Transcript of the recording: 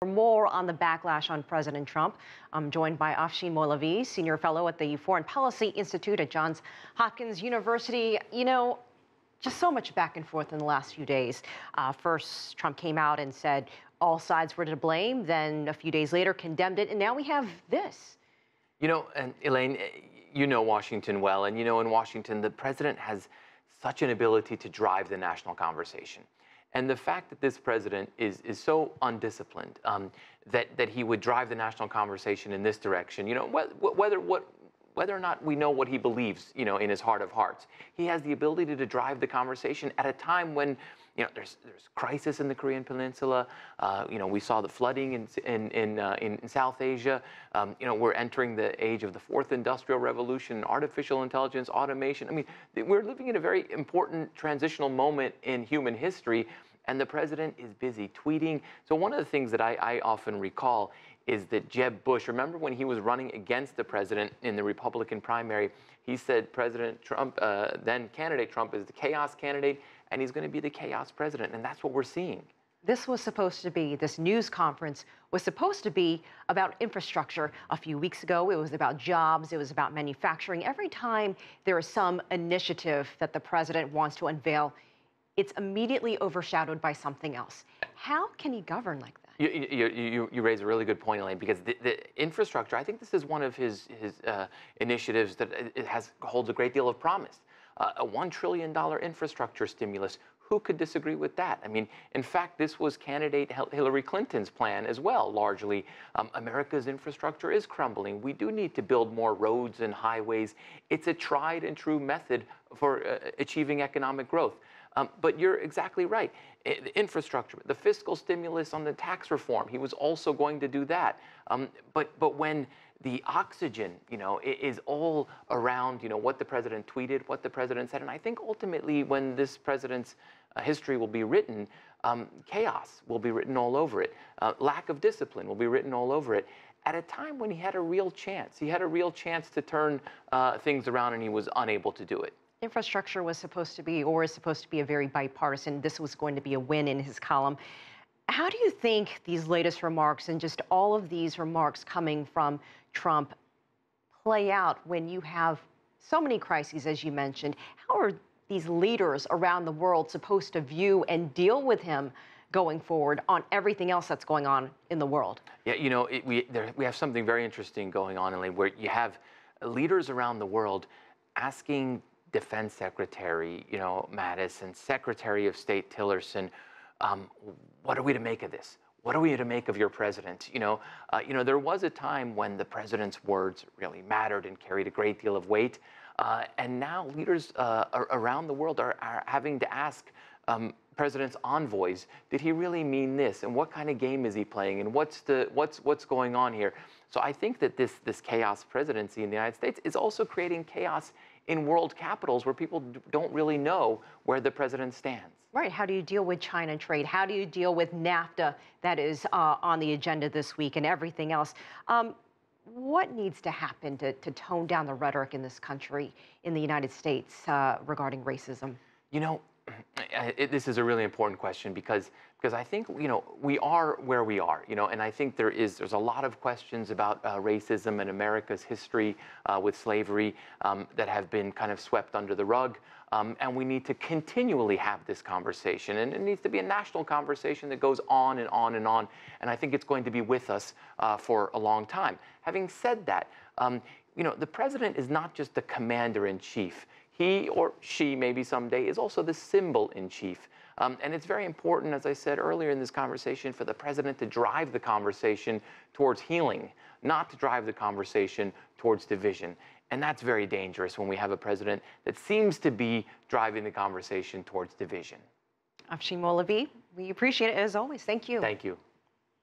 For more on the backlash on President Trump, I'm joined by Afshin Molavi, senior fellow at the Foreign Policy Institute at Johns Hopkins University. Just so much back and forth in the last few days. First, Trump came out and said all sides were to blame. Then a few days later, condemned it. And now we have this. And Elaine, you know Washington well. And in Washington, the president has such an ability to drive the national conversation. And the fact that this president is so undisciplined, that he would drive the national conversation in this direction, whether or not we know what he believes, in his heart of hearts, he has the ability to drive the conversation at a time when, there's crisis in the Korean Peninsula. We saw the flooding in South Asia. We're entering the age of the fourth industrial revolution, artificial intelligence, automation. I mean, we're living in a very important transitional moment in human history, and the president is busy tweeting. So one of the things that I often recall is that Jeb Bush, remember when he was running against the president in the Republican primary, he said President Trump, then candidate Trump, is the chaos candidate, and he's going to be the chaos president. And that's what we're seeing. This news conference was supposed to be about infrastructure. A few weeks ago, it was about jobs, it was about manufacturing. Every time there is some initiative that the president wants to unveil, it's immediately overshadowed by something else. How can he govern like that? You raise a really good point, Elaine, because the infrastructure, I think this is one of his initiatives that holds a great deal of promise. A $1 trillion infrastructure stimulus. Who could disagree with that? I mean, in fact, this was candidate Hillary Clinton's plan as well, largely. America's infrastructure is crumbling. We do need to build more roads and highways. It's a tried and true method for achieving economic growth. But you're exactly right. The infrastructure, the fiscal stimulus on the tax reform, he was also going to do that. But when the oxygen, is all around, what the president tweeted, what the president said, and I think ultimately when this president's history will be written, chaos will be written all over it. Lack of discipline will be written all over it. At a time when he had a real chance. He had a real chance to turn things around, and he was unable to do it. Infrastructure was supposed to be, or is supposed to be, a very bipartisan. This was going to be a win in his column. How do you think these latest remarks and just all of these remarks coming from Trump play out when you have so many crises, as you mentioned? How are these leaders around the world supposed to view and deal with him going forward on everything else that's going on in the world? Yeah, we have something very interesting going on, Elaine, where you have leaders around the world asking Defense Secretary, Mattis, and Secretary of State Tillerson, what are we to make of this? What are we to make of your president? There was a time when the president's words really mattered and carried a great deal of weight. And now leaders around the world are having to ask president's envoys, did he really mean this? And what kind of game is he playing? And what's going on here? So I think that this chaos presidency in the United States is also creating chaos in world capitals where people don't really know where the president stands. Right. How do you deal with China trade? How do you deal with NAFTA that is on the agenda this week and everything else? What needs to happen to tone down the rhetoric in this country, in the United States, regarding racism? This is a really important question because I think, we are where we are, and I think there's a lot of questions about racism and America's history with slavery that have been kind of swept under the rug. And we need to continually have this conversation. And it needs to be a national conversation that goes on and on and on. And I think it's going to be with us for a long time. Having said that, the president is not just the commander-in-chief. He or she, maybe someday, is also the symbol-in-chief. And it's very important, as I said earlier in this conversation, for the president to drive the conversation towards healing, not to drive the conversation towards division. And that's very dangerous when we have a president that seems to be driving the conversation towards division. Afshin Molavi, we appreciate it as always. Thank you. Thank you.